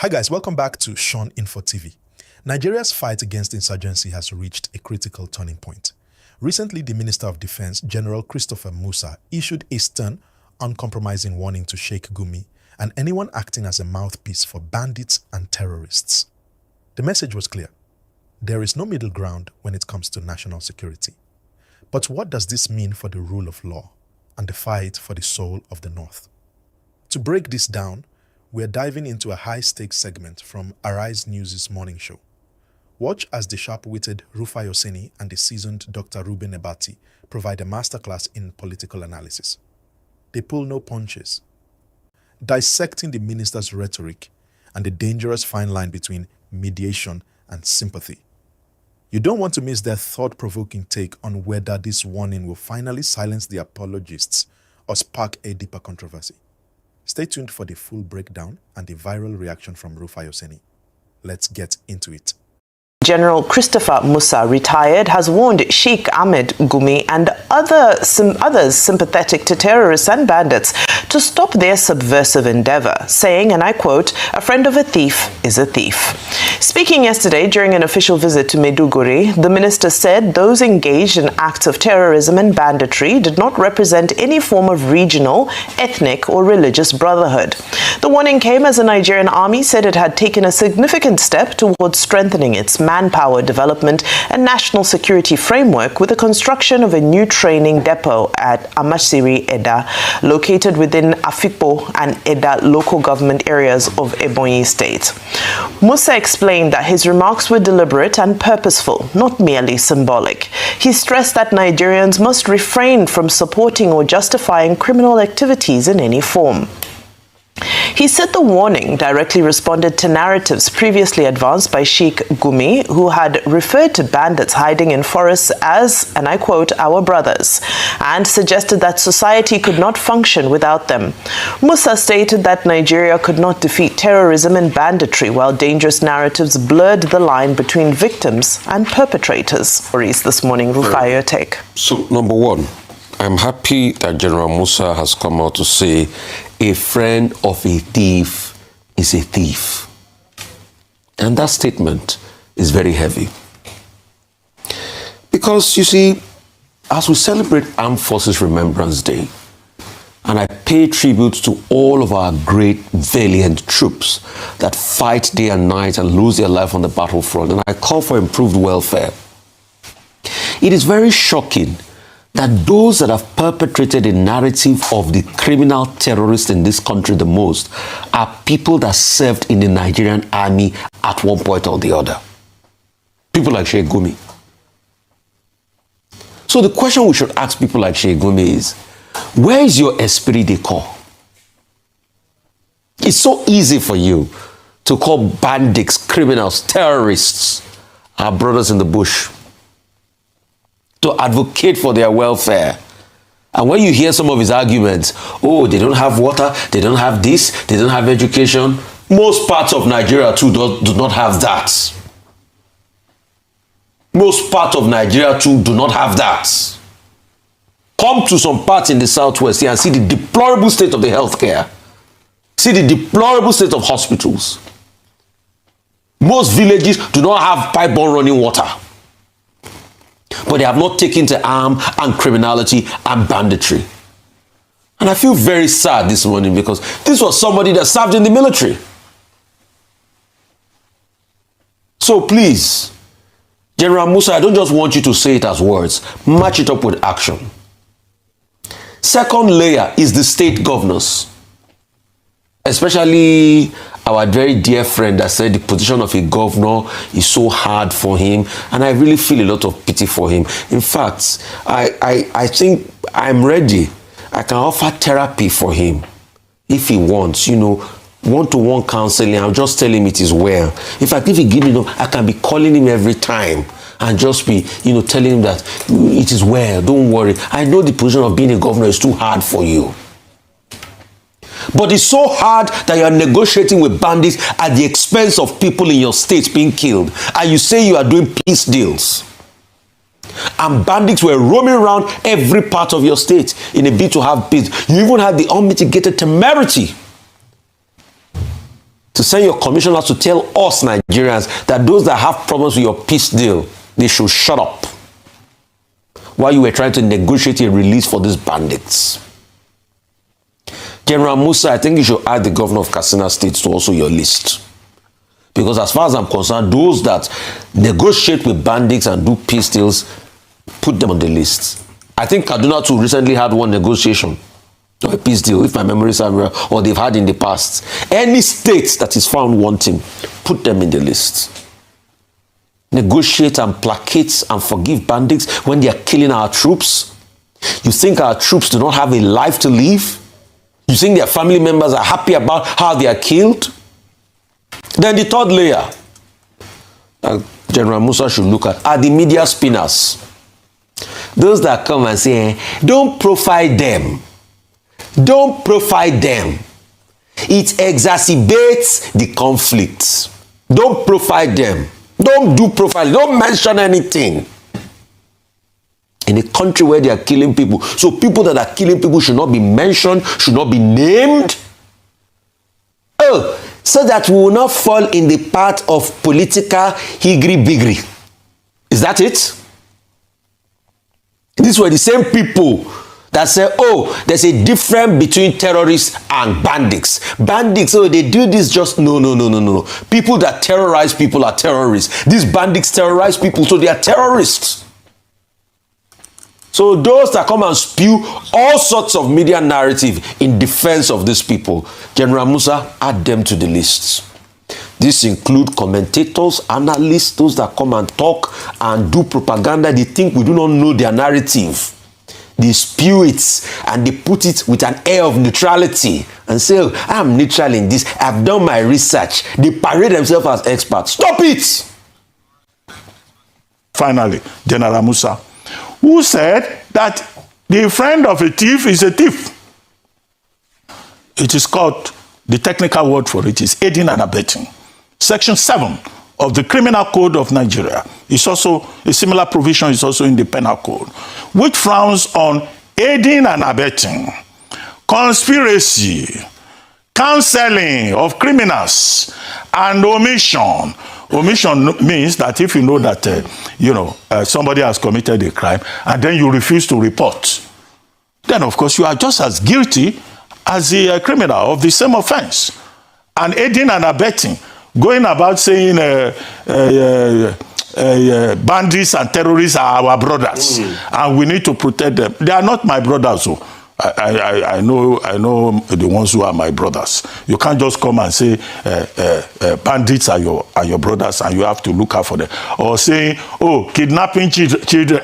Hi guys, welcome back to Sean Info TV. Nigeria's fight against insurgency has reached a critical turning point. Recently, the Minister of Defense, General Christopher Musa, issued a stern, uncompromising warning to Sheik Gumi and anyone acting as a mouthpiece for bandits and terrorists. The message was clear. There is no middle ground when it comes to national security. But what does this mean for the rule of law and the fight for the soul of the North? To break this down, we're diving into a high-stakes segment from Arise News' morning show. Watch as the sharp-witted Rufai Oseni and the seasoned Dr. Ruben Ebati provide a masterclass in political analysis. They pull no punches, dissecting the minister's rhetoric and the dangerous fine line between mediation and sympathy. You don't want to miss their thought-provoking take on whether this warning will finally silence the apologists or spark a deeper controversy. Stay tuned for the full breakdown and the viral reaction from Rufai Oseni. Let's get into it. General Christopher Musa, retired, has warned Sheik Gumi and others sympathetic to terrorists and bandits to stop their subversive endeavor, saying, and I quote, "A friend of a thief is a thief." Speaking yesterday during an official visit to Maiduguri, the minister said those engaged in acts of terrorism and banditry did not represent any form of regional, ethnic, or religious brotherhood. The warning came as the Nigerian army said it had taken a significant step towards strengthening its manpower development and national security framework with the construction of a new training depot at Amasiri, Eda, located within Afikpo and Eda local government areas of Ebonyi State. Musa explained that his remarks were deliberate and purposeful, not merely symbolic. He stressed that Nigerians must refrain from supporting or justifying criminal activities in any form. He said the warning directly responded to narratives previously advanced by Sheik Gumi, who had referred to bandits hiding in forests as, and I quote, "our brothers," and suggested that society could not function without them. Musa stated that Nigeria could not defeat terrorism and banditry while dangerous narratives blurred the line between victims and perpetrators. Maurice, this morning, Rufai, your take. So, number one, I'm happy that General Musa has come out to say a friend of a thief is a thief. And that statement is very heavy. Because, you see, as we celebrate Armed Forces Remembrance Day, and I pay tribute to all of our great, valiant troops that fight day and night and lose their life on the battlefront, and I call for improved welfare, it is very shocking that those that have perpetrated a narrative of the criminal terrorists in this country the most are people that served in the Nigerian army at one point or the other. People like Sheik Gumi. So the question we should ask people like Sheik Gumi is, where is your esprit de corps? It's so easy for you to call bandits, criminals, terrorists, our brothers in the bush, to advocate for their welfare. And when you hear some of his arguments, oh, they don't have water, they don't have this, they don't have education, most parts of Nigeria too do not have that. Most parts of Nigeria too do not have that. Come to some parts in the southwest here and see the deplorable state of the healthcare. See the deplorable state of hospitals. Most villages do not have pipe-borne running water. But they have not taken to arm and criminality and banditry. And I feel very sad this morning because this was somebody that served in the military. So please, General Musa, I don't just want you to say it as words. Match it up with action. Second layer is the state governors. Especially our very dear friend that said the position of a governor is so hard for him, and I really feel a lot of pity for him. In fact, I think I'm ready. I can offer therapy for him if he wants, one-to-one counseling. I'll just tell him it is well. In fact, if he gives me, I can be calling him every time and just be, telling him that it is well, don't worry. I know the position of being a governor is too hard for you. But it's so hard that you are negotiating with bandits at the expense of people in your state being killed. And you say you are doing peace deals. And bandits were roaming around every part of your state in a bid to have peace. You even had the unmitigated temerity to send your commissioners to tell us Nigerians that those that have problems with your peace deal, they should shut up while you were trying to negotiate a release for these bandits. General Musa, I think you should add the governor of Katsina State to also your list. Because as far as I'm concerned, those that negotiate with bandits and do peace deals, put them on the list. I think Kaduna too recently had one negotiation, or a peace deal, if my memory serves me, or they've had in the past. Any state that is found wanting, put them in the list. Negotiate and placate and forgive bandits when they are killing our troops. You think our troops do not have a life to live? You think their family members are happy about how they are killed? Then the third layer General Musa should look at are the media spinners. Those that come and say, don't profile them. Don't profile them. It exacerbates the conflict. Don't profile them. Don't do profile. Don't mention anything. In a country where they are killing people, so people that are killing people should not be mentioned, should not be named. Oh, so that we will not fall in the path of political higri-bigri. Is that it? These were the same people that say, oh, there's a difference between terrorists and bandits. Bandits, oh, they do this just, no. People that terrorize people are terrorists. These bandits terrorize people, so they are terrorists. So those that come and spew all sorts of media narrative in defense of these people, General Musa, add them to the lists. This include commentators, analysts, those that come and talk and do propaganda. They think we do not know their narrative. They spew it and they put it with an air of neutrality and say, oh, I'm neutral in this. I've done my research. They parade themselves as experts. Stop it! Finally, General Musa, who said that the friend of a thief is a thief. It is called, the technical word for it is aiding and abetting. Section 7 of the Criminal Code of Nigeria is also, a similar provision is also in the Penal Code, which frowns on aiding and abetting, conspiracy, counseling of criminals, and omission. Omission means that if you know that somebody has committed a crime and then you refuse to report, then of course you are just as guilty as the criminal of the same offense. And aiding and abetting, going about saying bandits and terrorists are our brothers, and we need to protect them. They are not my brothers. So I know the ones who are my brothers. You can't just come and say bandits are your brothers and you have to look out for them. Or saying, oh, kidnapping children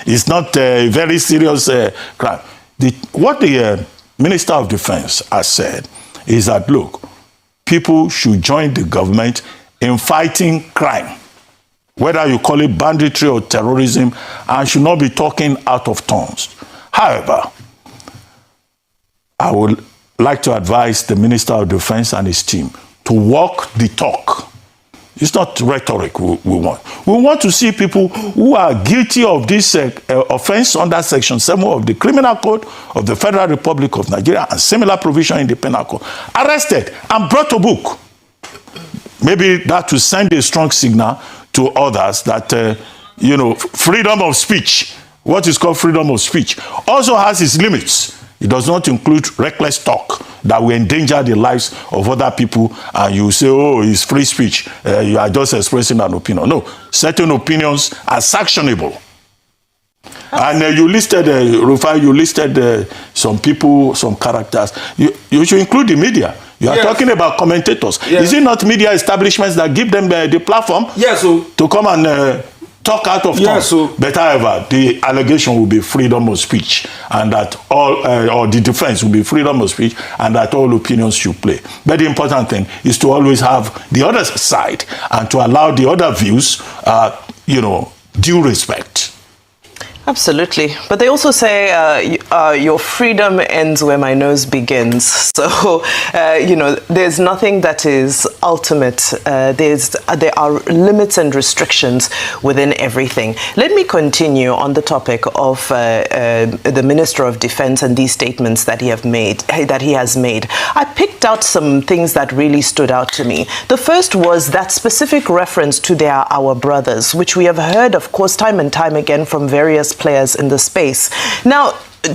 is not a very serious crime. What the Minister of Defense has said is that, look, people should join the government in fighting crime, whether you call it banditry or terrorism, and should not be talking out of turns. However, I would like to advise the Minister of Defense and his team to walk the talk. It's not rhetoric we want. We want to see people who are guilty of this offense under Section 7 of the Criminal Code of the Federal Republic of Nigeria and similar provision in the Penal Code arrested and brought to book. Maybe that will send a strong signal to others that, freedom of speech, what is called freedom of speech, also has its limits. It does not include reckless talk that will endanger the lives of other people, and you say, oh, it's free speech. You are just expressing an opinion. No, certain opinions are sanctionable. And you listed, Rufai, you listed some people, some characters. You should include the media. You are talking about commentators. Is it not media establishments that give them the platform to come and talk out of turn? But however, the allegation will be freedom of speech, and that all, or the defense will be freedom of speech, and that all opinions should play. But the important thing is to always have the other side and to allow the other views, due respect. Absolutely. But they also say your freedom ends where my nose begins. So, there's nothing that is ultimate. There are limits and restrictions within everything. Let me continue on the topic of the Minister of Defense and these statements that he has made. I picked out some things that really stood out to me. The first was that specific reference to "they are our brothers," which we have heard, of course, time and time again from various players in the space. Now,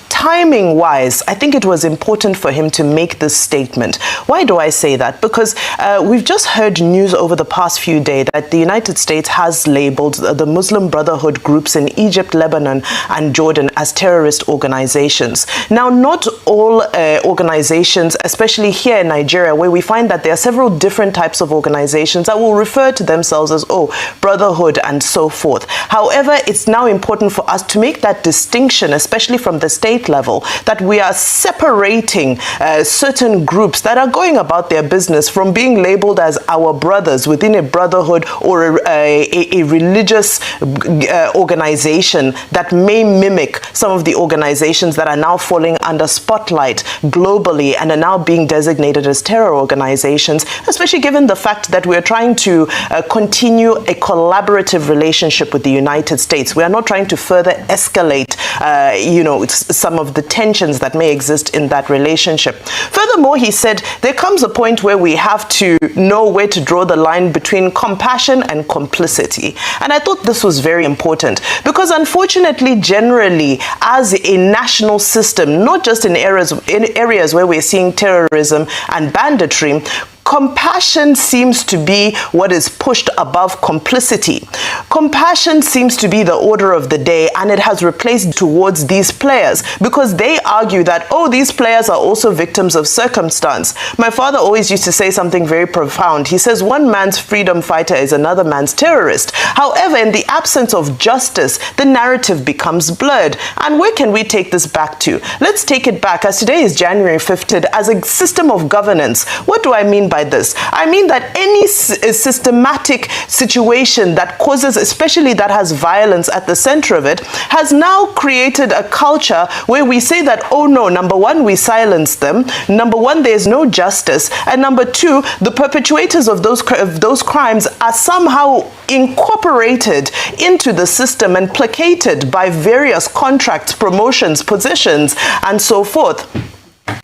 timing-wise, I think it was important for him to make this statement. Why do I say that? Because we've just heard news over the past few days that the United States has labeled the Muslim Brotherhood groups in Egypt, Lebanon, and Jordan as terrorist organizations. Now, not all organizations, especially here in Nigeria, where we find that there are several different types of organizations that will refer to themselves as, brotherhood and so forth. However, it's now important for us to make that distinction, especially from the state level, that we are separating certain groups that are going about their business from being labeled as our brothers within a brotherhood or a religious organization that may mimic some of the organizations that are now falling under spotlight globally and are now being designated as terror organizations, especially given the fact that we're trying to continue a collaborative relationship with the United States. We are not trying to further escalate, some of the tensions that may exist in that relationship. Furthermore, he said there comes a point where we have to know where to draw the line between compassion and complicity. And I thought this was very important because, unfortunately, generally, as a national system, not just in areas where we're seeing terrorism and banditry, compassion seems to be what is pushed above complicity. Compassion seems to be the order of the day, and it has replaced towards these players because they argue that, these players are also victims of circumstance. My father always used to say something very profound. He says, one man's freedom fighter is another man's terrorist. However, in the absence of justice, the narrative becomes blurred. And where can we take this back to? Let's take it back, as today is January 5th, as a system of governance. What do I mean by this? I mean that any systematic situation that causes, especially that has violence at the center of it, has now created a culture where we say that, no, number one, we silence them. Number one, there's no justice. And number two, the perpetrators of those crimes are somehow incorporated into the system and placated by various contracts, promotions, positions, and so forth.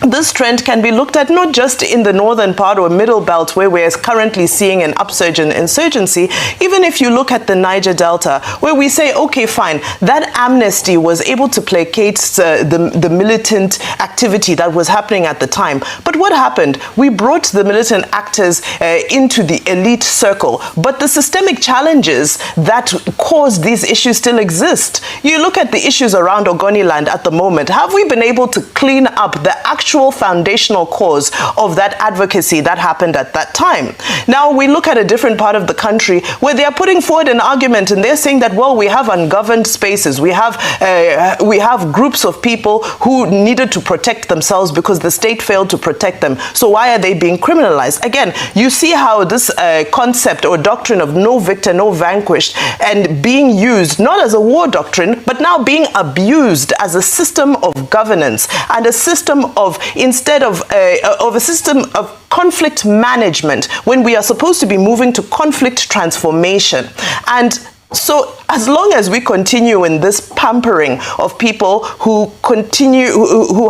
This trend can be looked at not just in the northern part or middle belt where we're currently seeing an upsurge in insurgency, even if you look at the Niger Delta, where we say, okay, fine, that amnesty was able to placate the militant activity that was happening at the time. But what happened? We brought the militant actors into the elite circle, but the systemic challenges that caused these issues still exist. You look at the issues around Ogoniland at the moment. Have we been able to clean up the actual foundational cause of that advocacy that happened at that time? Now we look at a different part of the country where they are putting forward an argument and they're saying that, well, we have ungoverned spaces, we have groups of people who needed to protect themselves because the state failed to protect them. So why are they being criminalized? Again, you see how this concept or doctrine of no victor, no vanquished, and being used not as a war doctrine, but now being abused as a system of governance and a system of, instead of a system of conflict management, when we are supposed to be moving to conflict transformation. And so as long as we continue in this pampering of people who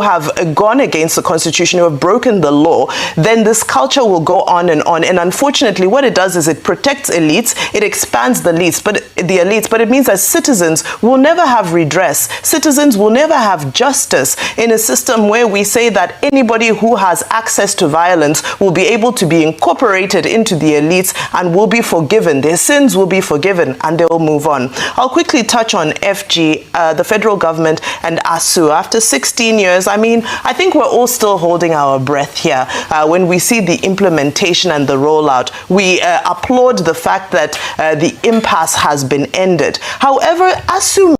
have gone against the Constitution, who have broken the law, then this culture will go on. And unfortunately, what it does is it protects elites, it expands the elites, but it means that citizens will never have redress. Citizens will never have justice in a system where we say that anybody who has access to violence will be able to be incorporated into the elites and will be forgiven. Their sins will be forgiven and they will move on. I'll quickly touch on FG, the federal government, and ASU. After 16 years, I think we're all still holding our breath here. When we see the implementation and the rollout, we applaud the fact that the impasse has been ended. However, ASU